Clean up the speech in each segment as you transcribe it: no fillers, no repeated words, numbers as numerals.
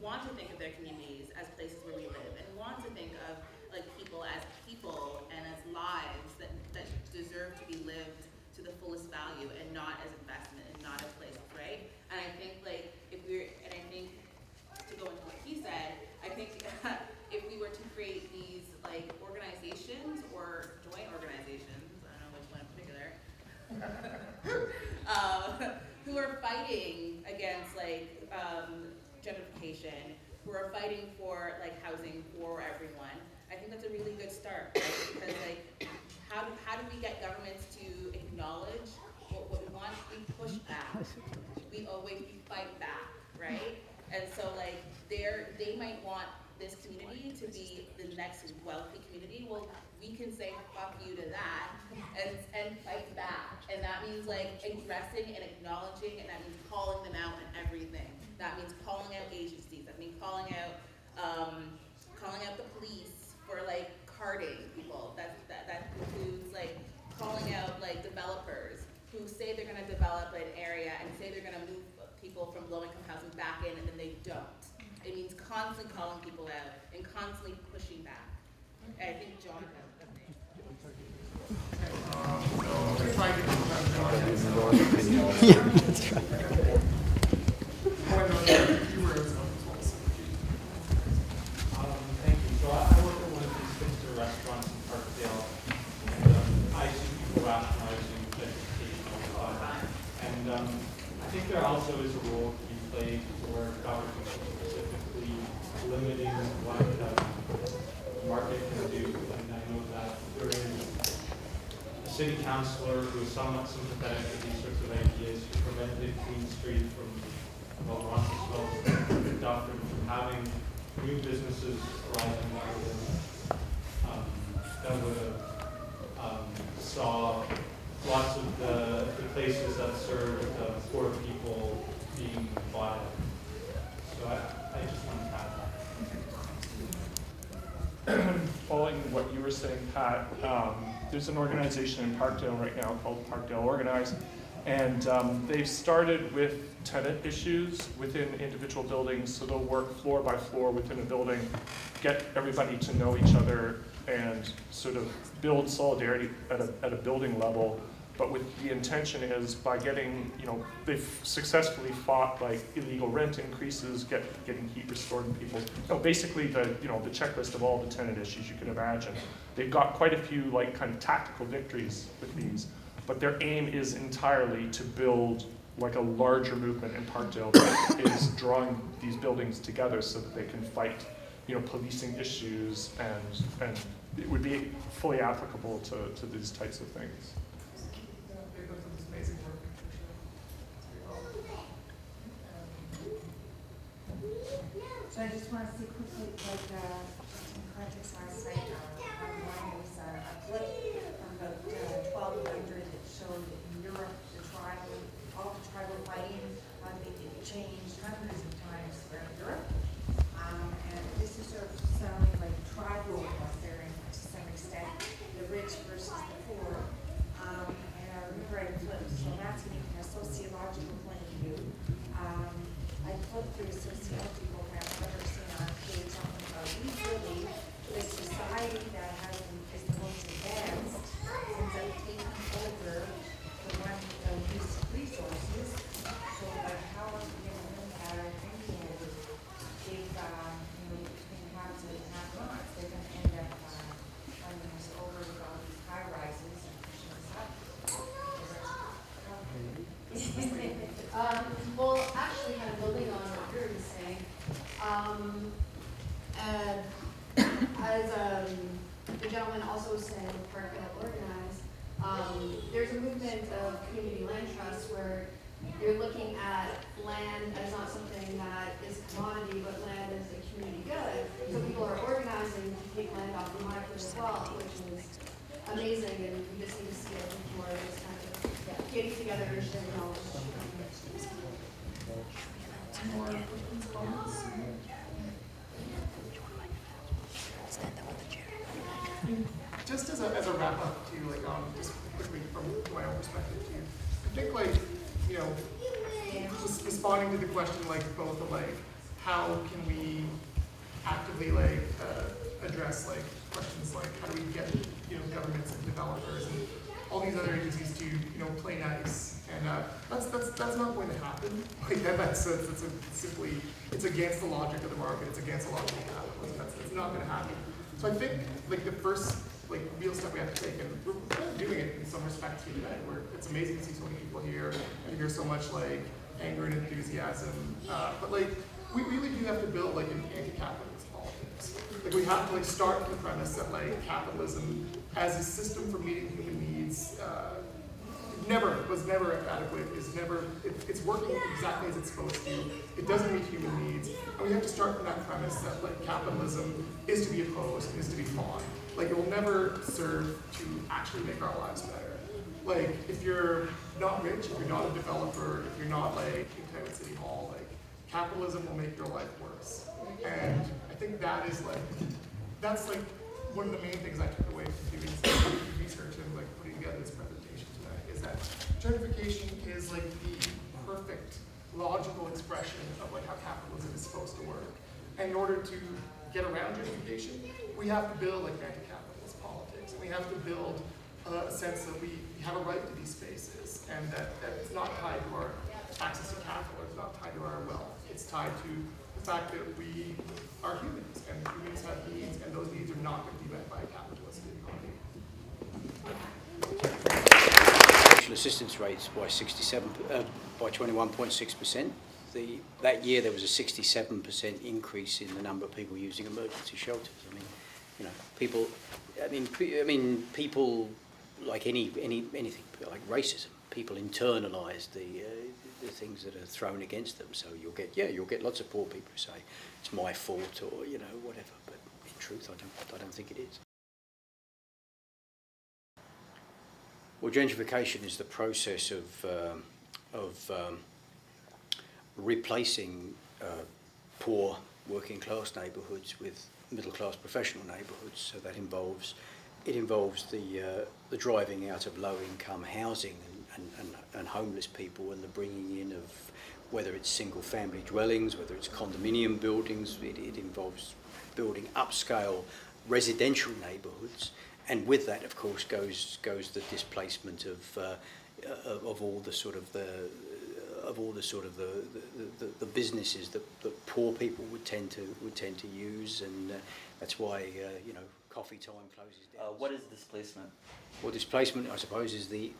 want to think of their communities as places where we live, and want to think of like people and as lives that deserve to be lived to the fullest value, and not as investment, and not as places, right? And I think like to go into what he said, I think if we were to create these like organizations or joint organizations, I don't know which one in particular, who are fighting against like gentrification, who are fighting for like housing for everyone, I think that's a really good start, right? Because like, how do we get governments to acknowledge what we want? We push back. We fight back, right? And so like they might want this community to be the next wealthy community. Well, we can say fuck you to that and fight back. And that means like addressing and acknowledging, and that means calling them out and everything. That means calling out agencies. That means calling out the police for like carding people. That includes like calling out like developers who say they're going to develop an area and say they're going to move people from low-income housing back in, and then they don't. It means constantly calling people out and constantly pushing back. And I think John has something. Thank you. So I work at one of these hipster restaurants in Parkdale, and I see people rationalizing gentrification all the time. And I think there also is a role to be played for government, specifically limiting what the market can do. And I know that there is a city councillor who is somewhat sympathetic to these sorts of ideas, who prevented Queen Street from, well, Roncesvalles, Dufferin, from having new businesses arising that would have saw lots of the places that serve poor people being bought out. So I just want to add that. Following what you were saying, Pat, there's an organization in Parkdale right now called Parkdale Organize, and they've started with tenant issues within individual buildings, so they'll work floor by floor within a building, get everybody to know each other, and sort of build solidarity at a building level. But with the intention is by getting, they've successfully fought like illegal rent increases, getting heat restored in people. Basically the checklist of all the tenant issues you can imagine. They've got quite a few like kind of tactical victories with these, but their aim is entirely to build like a larger movement in Parkdale that is drawing these buildings together so that they can fight, policing issues, and it would be fully applicable to these types of things. So I just want to see quickly, like, in context last night, online was a clip from about 1200 that showed in Europe all the tribal fighting, how they did changed hundreds of times throughout Europe. And this is sort of sounding like tribal warfare to some extent, the rich versus the poor. And I remember I flipped, so that's from a sociological point of view. I flipped through a sociology program I've ever seen on a page talking about usually the society that is the most advanced ends up taking over the one that least resources. So by how are we going to look at our thinking over if between haves and have-nots, they're going to end up funding us over with all these high rises and pushing us up. Well, actually, kind of building on what you're saying, as the gentleman also said, Parkdale Organize, there's a movement of community land trusts where you're looking at land as not something that is a commodity, but land as a community good. So people are organizing to take land off the market as well, which is amazing, and we just need to see it more just kind of getting together and sharing knowledge. Just as a wrap up too, like just quickly from my own perspective too, I think like, responding to the question like both like how can we actively like address like questions like how do we get governments and developers and all these other agencies to play nice, and that's not going to happen. Like that's simply it's against the logic of the market. It's against the logic of capitalism. That's not going to happen. So I think like the first like real step we have to take, and we're kind of doing it in some respects here today, where it's amazing to see so many people here and hear so much like anger and enthusiasm. But like we really do have to build like an anti-capitalist politics. Like we have to like start from the premise that like capitalism as a system for meeting human needs was never adequate. It's working exactly as it's supposed to. It doesn't meet human needs, and we have to start from that premise that like capitalism is to be opposed and is to be fought. Like it will never serve to actually make our lives better. Like if you're not rich, if you're not a developer, if you're not like in town at City Hall, like capitalism will make your life worse. And I think that's like one of the main things I took away from doing some research and like putting together this presentation today, is that gentrification is like the perfect logical expression of like how capitalism is supposed to work. And in order to get around gentrification, we have to build like anti-capitalist politics, and we have to build a sense that we have a right to these spaces, and that it's not tied to our access to capital, it's not tied to our wealth, it's tied to the fact that we are humans, and humans have needs, and those needs are not going to be met by a capitalist economy. Social assistance rates by 21.6%. That year there was a 67% increase in the number of people using emergency shelters. I mean, people. People like anything like racism. People internalise the things that are thrown against them. So you'll get lots of poor people who say it's my fault or whatever. But in truth, I don't think it is. Well, gentrification is the process of replacing poor working class neighbourhoods with middle class professional neighbourhoods. So that involves the driving out of low income housing and homeless people, and the bringing in of whether it's single family dwellings, whether it's condominium buildings. It involves building upscale residential neighbourhoods, and with that, of course, goes the displacement of all the sort of the businesses that poor people would tend to use, and that's why coffee time closes down. What is displacement? Well, displacement, I suppose, is the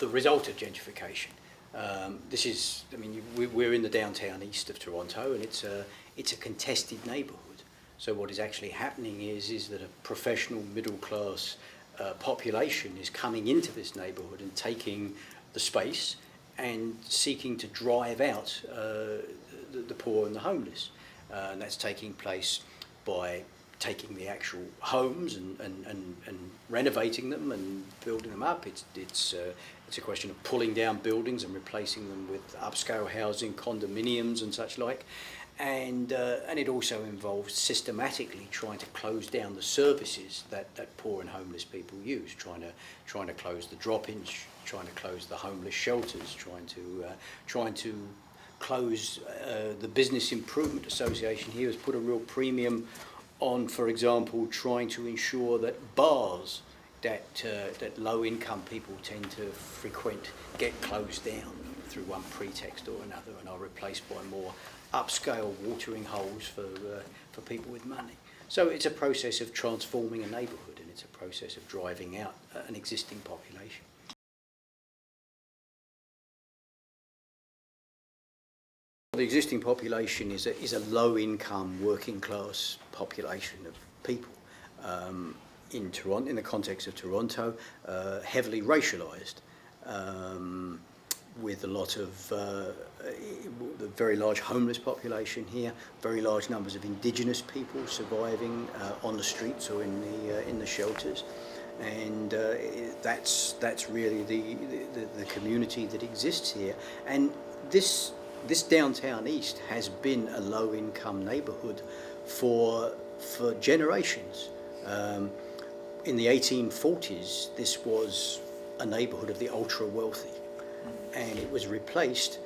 result of gentrification. We're in the downtown east of Toronto, and it's a contested neighbourhood. So what is actually happening is that a professional middle class population is coming into this neighbourhood and taking the space and seeking to drive out the poor and the homeless. And that's taking place by taking the actual homes and renovating them and building them up. It's a question of pulling down buildings and replacing them with upscale housing, condominiums and such like. And it also involves systematically trying to close down the services that poor and homeless people use, trying to close the drop-ins, trying to close the homeless shelters, trying to close the Business Improvement Association here has put a real premium on, for example, trying to ensure that bars that low-income people tend to frequent get closed down through one pretext or another, and are replaced by more upscale watering holes for people with money. So it's a process of transforming a neighbourhood, and it's a process of driving out an existing population. The existing population is a low-income, working-class population of people in Toronto, in the context of Toronto, heavily racialised, with a lot of the very large homeless population here, very large numbers of Indigenous people surviving on the streets or in the shelters, and that's really the community that exists here. And this downtown east has been a low-income neighbourhood for generations. In the 1840s, this was a neighbourhood of the ultra-wealthy, and it was replaced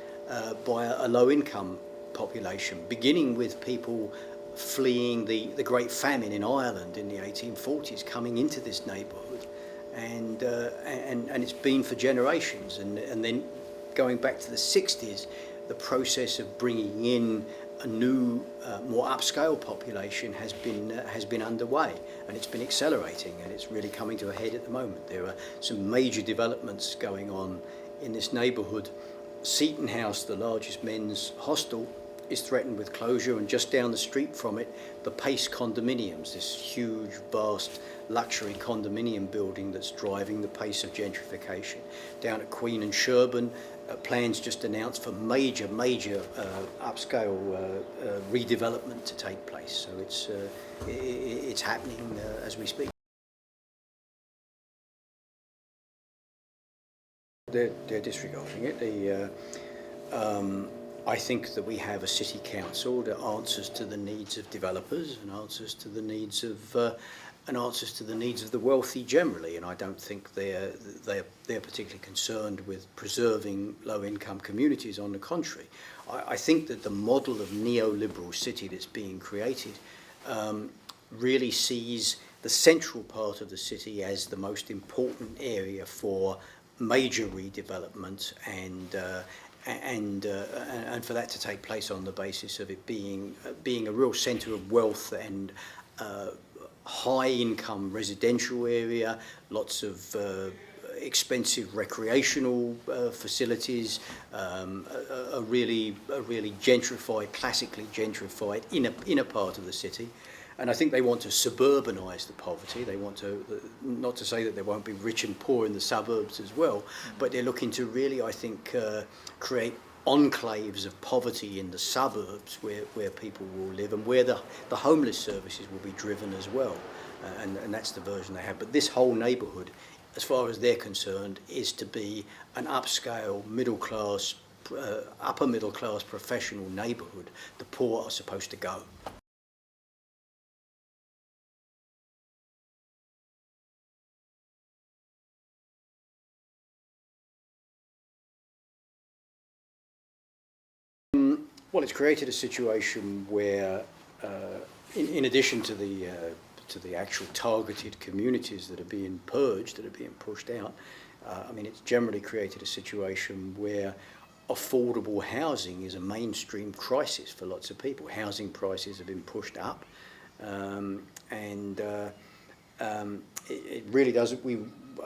by a low-income population, beginning with people fleeing the Great Famine in Ireland in the 1840s, coming into this neighbourhood, and it's been for generations, and then going back to the 60s, the process of bringing in a new, more upscale population has been underway, and it's been accelerating, and it's really coming to a head at the moment. There are some major developments going on in this neighbourhood. Seton House, the largest men's hostel, is threatened with closure, and just down the street from it, the Pace condominiums, this huge, vast luxury condominium building that's driving the pace of gentrification. Down at Queen and Sherburn, plans just announced for major upscale redevelopment to take place. So it's happening as we speak. They're disregarding it. I think that we have a city council that answers to the needs of developers and answers to the needs of the wealthy generally, and I don't think they're particularly concerned with preserving low-income communities. On the contrary, I think that the model of neoliberal city that's being created really sees the central part of the city as the most important area for major redevelopment and for that to take place on the basis of it being a real centre of wealth and high-income residential area, lots of expensive recreational facilities, a really gentrified, classically gentrified inner part of the city. And I think they want to suburbanise the poverty. They want to, not to say that there won't be rich and poor in the suburbs as well, but they're looking to really, I think, create enclaves of poverty in the suburbs where people will live, and where the homeless services will be driven as well. And that's the version they have. But this whole neighbourhood, as far as they're concerned, is to be an upscale, middle-class, upper-middle-class professional neighbourhood. The poor are supposed to go. Well, it's created a situation where, in addition to the actual targeted communities that are being purged, that are being pushed out, I mean, it's generally created a situation where affordable housing is a mainstream crisis for lots of people. Housing prices have been pushed up, it really does.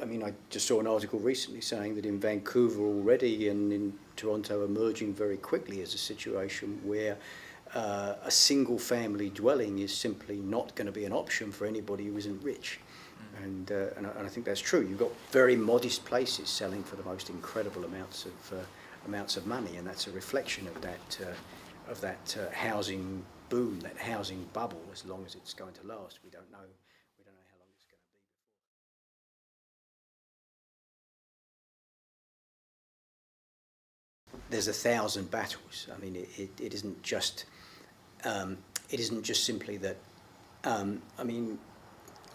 I mean, I just saw an article recently saying that in Vancouver already and in Toronto emerging very quickly as a situation where a single family dwelling is simply not going to be an option for anybody who isn't rich. And I think that's true. You've got very modest places selling for the most incredible amounts of money, and that's a reflection of that housing boom, that housing bubble. As long as it's going to last, we don't know. There's 1,000 battles. I mean, it isn't just simply that. I mean,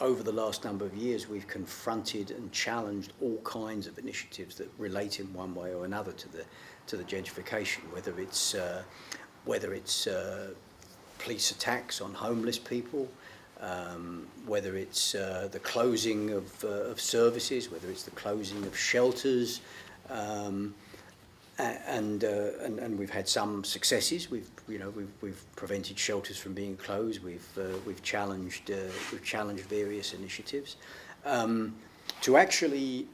over the last number of years, we've confronted and challenged all kinds of initiatives that relate in one way or another to the gentrification. Whether it's police attacks on homeless people, whether it's the closing of services, whether it's the closing of shelters. And we've had some successes. We've prevented shelters from being closed. We've challenged various initiatives. To actually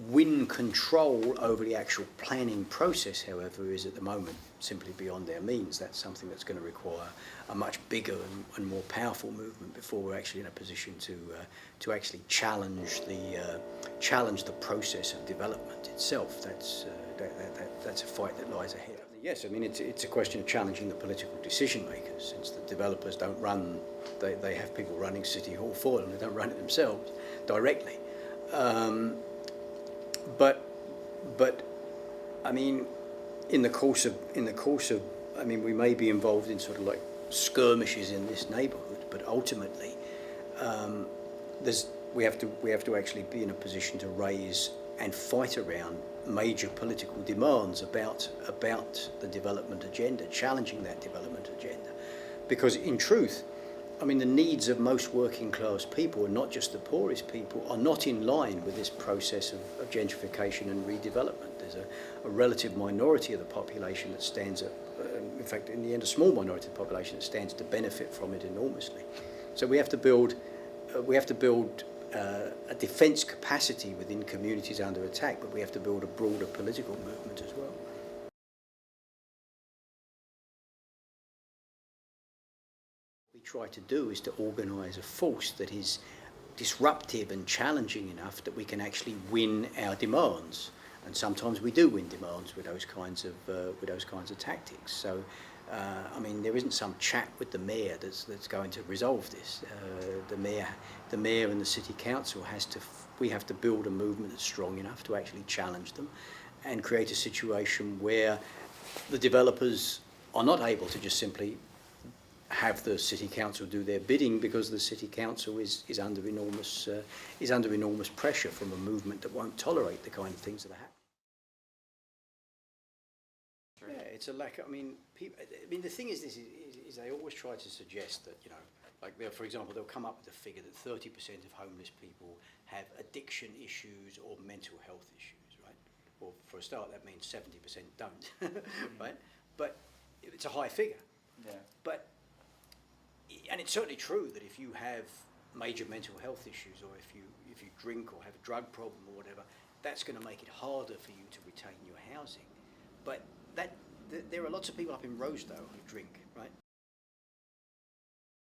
win control over the actual planning process, however, is at the moment simply beyond their means. That's something that's going to require a much bigger and more powerful movement before we're actually in a position to actually challenge the process of development itself. That's a fight that lies ahead. Yes, I mean it's a question of challenging the political decision makers, since the developers don't run. They have people running City Hall for them. They don't run it themselves directly. But I mean, in the course of, I mean, we may be involved in sort of like skirmishes in this neighbourhood, but ultimately, we have to actually be in a position to raise and fight around major political demands about the development agenda, challenging that development agenda. Because in truth, I mean, the needs of most working class people, and not just the poorest people, are not in line with this process of gentrification and redevelopment. There's a relative minority of the population that stands up, in fact, in the end, a small minority of the population that stands to benefit from it enormously. So we have to build a defence capacity within communities under attack, but we have to build a broader political movement as well. What we try to do is to organise a force that is disruptive and challenging enough that we can actually win our demands, and sometimes we do win demands with those kinds of tactics. So. I mean, there isn't some chat with the mayor that's going to resolve this. The mayor and the city council we have to build a movement that's strong enough to actually challenge them, and create a situation where the developers are not able to just simply have the city council do their bidding, because the city council is under enormous pressure from a movement that won't tolerate the kind of things that are happening. Yeah, it's a lack. I mean, the thing is, they always try to suggest that, you know, like for example, they'll come up with a figure that 30% of homeless people have addiction issues or mental health issues, right? Well, for a start, that means 70% don't, right? But it's a high figure. Yeah. And it's certainly true that if you have major mental health issues, or if you drink or have a drug problem or whatever, that's going to make it harder for you to retain your housing. But there are lots of people up in Rosedale who drink, right?